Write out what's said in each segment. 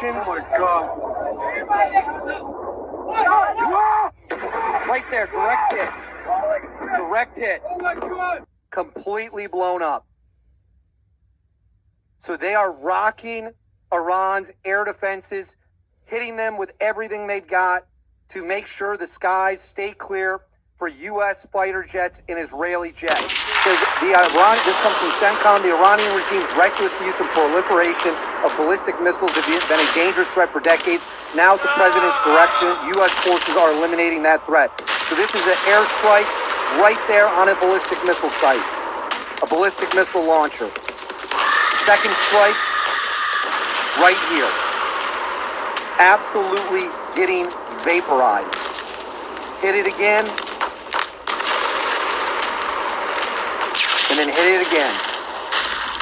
Oh my God. Right there, direct hit. Direct hit. Oh my God. Completely blown up. So they are rocking Iran's air defenses, hitting them with everything they've got to make sure the skies stay clear for U.S. fighter jets and Israeli jets. This comes from CENTCOM. The Iranian regime's reckless use and proliferation of ballistic missiles have been a dangerous threat for decades. Now, at the president's direction, U.S. forces are eliminating that threat. So this is an airstrike right there on a ballistic missile site, a ballistic missile launcher. Second strike right here. Absolutely getting vaporized. Hit it again. And then hit it again.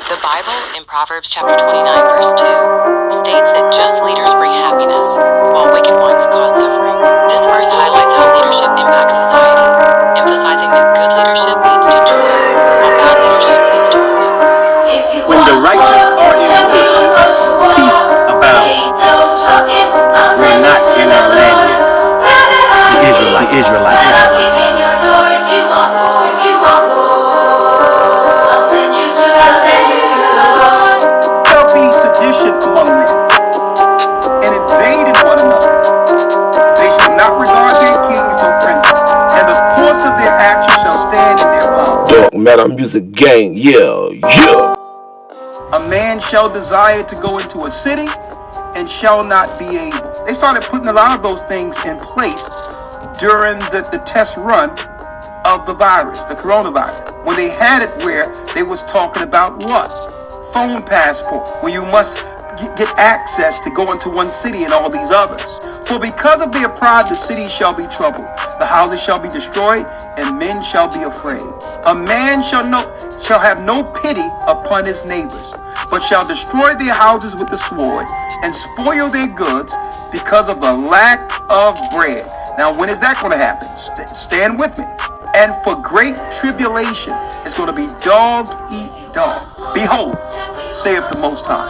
The Bible in Proverbs chapter 29 verse 2 states that just leaders bring happiness, while wicked ones cause suffering. This verse highlights how leadership impacts society, emphasizing that good leadership leads to joy, while bad leadership leads to mourning. When the righteous are in bush, peace abounds. We're not in our land yet. The Israelites. There'll be sedition among men, and invading one another. They shall not regard their kings or princes, and the course of their actions shall stand in their power. Dark Matter Music Gang, yeah. A man shall desire to go into a city and shall not be able. They started putting a lot of those things in place during the test run of the virus, the coronavirus. When they had it where they was talking about what? Phone passport, where you must get access to go into one city and all these others. For because of their pride, the city shall be troubled, the houses shall be destroyed, and men shall be afraid. A man shall have no pity upon his neighbors, but shall destroy their houses with the sword, and spoil their goods because of the lack of bread. Now, when is that going to happen? Stand with me. And for great tribulation is going to be dog eat dog. Behold, saith the Most High,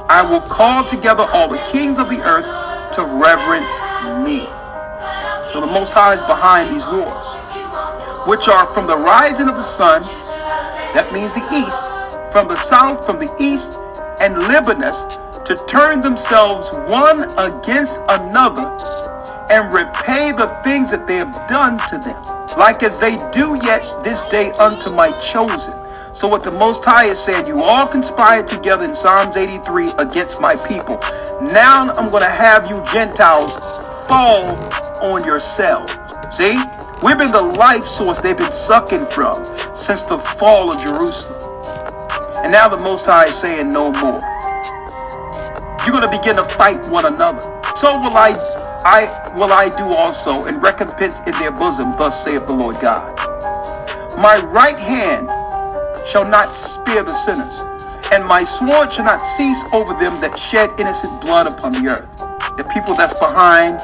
I will call together all the kings of the earth to reverence me. So the Most High is behind these wars, which are from the rising of the sun, that means the east, from the south, from the east, and Libanus, to turn themselves one against another and repay the things that they have done to them, like as they do yet this day unto my chosen. So what the Most High is saying, you all conspired together in Psalms 83 against my people. Now I'm going to have you Gentiles fall on yourselves. See, we've been the life source they've been sucking from since the fall of Jerusalem. And now the Most High is saying no more. You're going to begin to fight one another. So will I do also, and recompense in their bosom, thus saith the Lord God. My right hand shall not spare the sinners, and my sword shall not cease over them that shed innocent blood upon the earth. The people that's behind,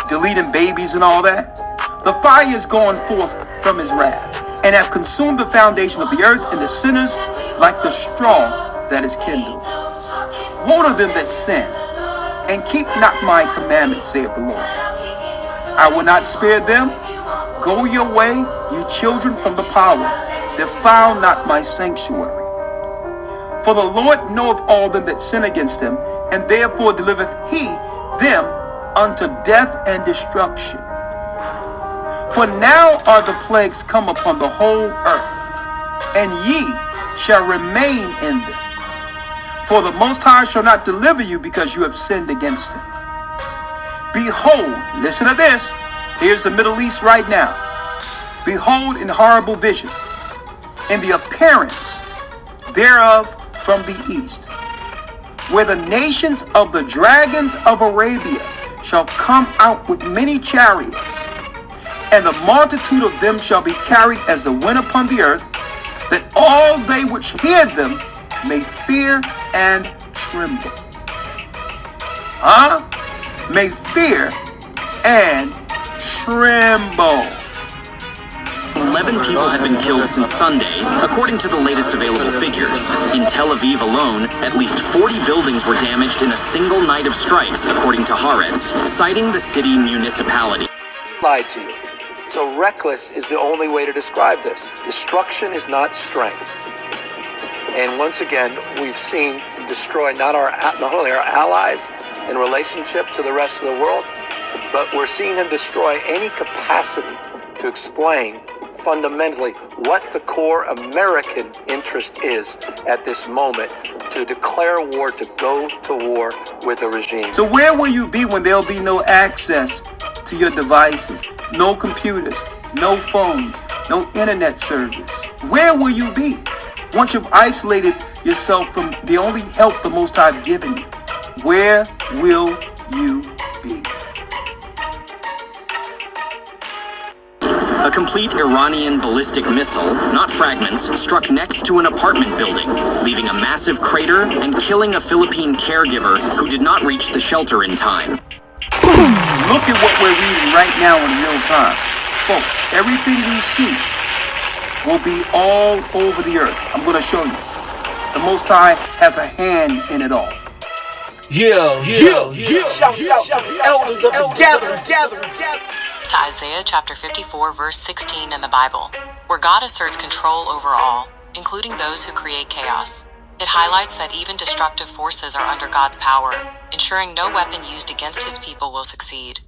deleting babies and all that, the fire is going forth from his wrath, and have consumed the foundation of the earth, and the sinners like the straw that is kindled. Woe to them that sin, and keep not my commandments, saith the Lord. I will not spare them. Go your way, you children from the power. Defile not my sanctuary. For the Lord knoweth all them that sin against him, and therefore delivereth he them unto death and destruction. For now are the plagues come upon the whole earth, and ye shall remain in them. For the Most High shall not deliver you because you have sinned against him. Behold, listen to this. Here's the Middle East right now. Behold, in horrible vision, in the appearance thereof from the east, where the nations of the dragons of Arabia shall come out with many chariots, and the multitude of them shall be carried as the wind upon the earth, that all they which hear them may fear and tremble. May fear and tremble. 11 people have been killed since Sunday, according to the latest available figures. In Tel Aviv alone, at least 40 buildings were damaged in a single night of strikes, according to Haaretz, citing the city municipality. Lied to you. So reckless is the only way to describe this. Destruction is not strength. And once again, we've seen destroy not only our allies in relationship to the rest of the world, but we're seeing him destroy any capacity to explain fundamentally what the core American interest is at this moment, to declare war, to go to war with a regime. So where will you be when there'll be no access to your devices? No computers, no phones, no internet service. Where will you be once you've isolated yourself from the only help the Most High has given you? Where will you be? A complete Iranian ballistic missile, not fragments, struck next to an apartment building, leaving a massive crater and killing a Philippine caregiver who did not reach the shelter in time. Look at what we're reading right now in real time. Folks, everything you see will be all over the earth. I'm going to show you. The Most High has a hand in it all. Yeah. Shout out to the elders of the gathering. To Isaiah chapter 54 verse 16 in the Bible, where God asserts control over all, including those who create chaos. It highlights that even destructive forces are under God's power, ensuring no weapon used against his people will succeed.